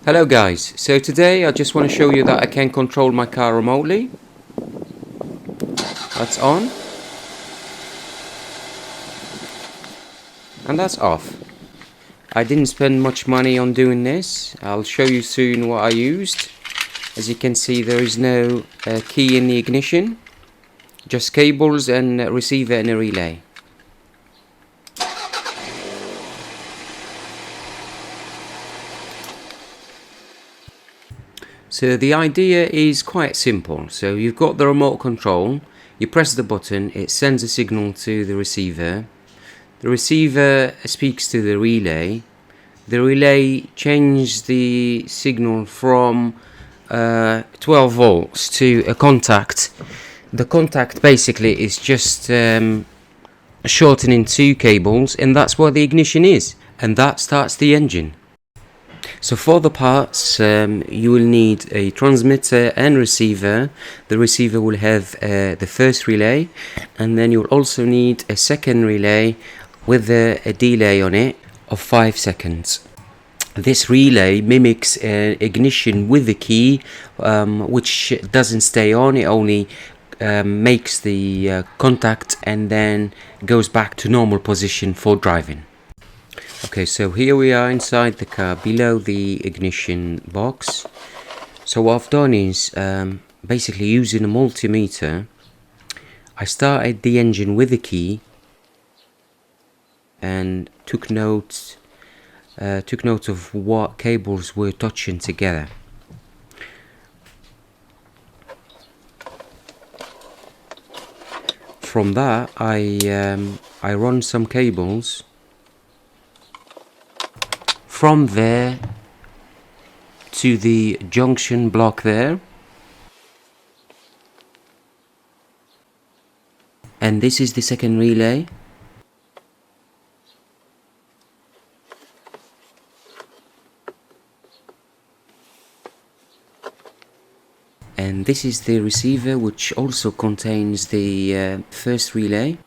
Hello guys, so today I just want to show you that I can control my car remotely. That's on. And that's off. I didn't spend much money on doing this. I'll show you soon what I used. As you can see, there is no key in the ignition. Just cables and a receiver and a relay. So the idea is quite simple. So you've got the remote control, you press the button, it sends a signal to the receiver speaks to the relay changes the signal from 12 volts to a contact. The contact basically is just shortening two cables, and that's what the ignition is, and that starts the engine. So for the parts, you will need a transmitter and receiver. The receiver will have the first relay, and then you'll also need a second relay with a delay on it of 5 seconds. This relay mimics ignition with the key, which doesn't stay on. It only makes the contact and then goes back to normal position for driving. Okay, so here we are inside the car, below the ignition box. So what I've done is, basically using a multimeter, I started the engine with the key and took note of what cables were touching together. From that, I run some cables from there to the junction block there, and this is the second relay. And this is the receiver, which also contains the first relay.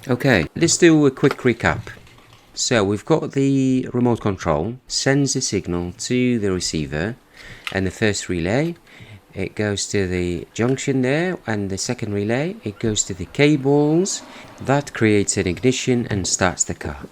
Okay, let's do a quick recap. So we've got the remote control, sends a signal to the receiver and the first relay. It goes to the junction there, and the second relay, it goes to the cables. That creates an ignition and starts the car.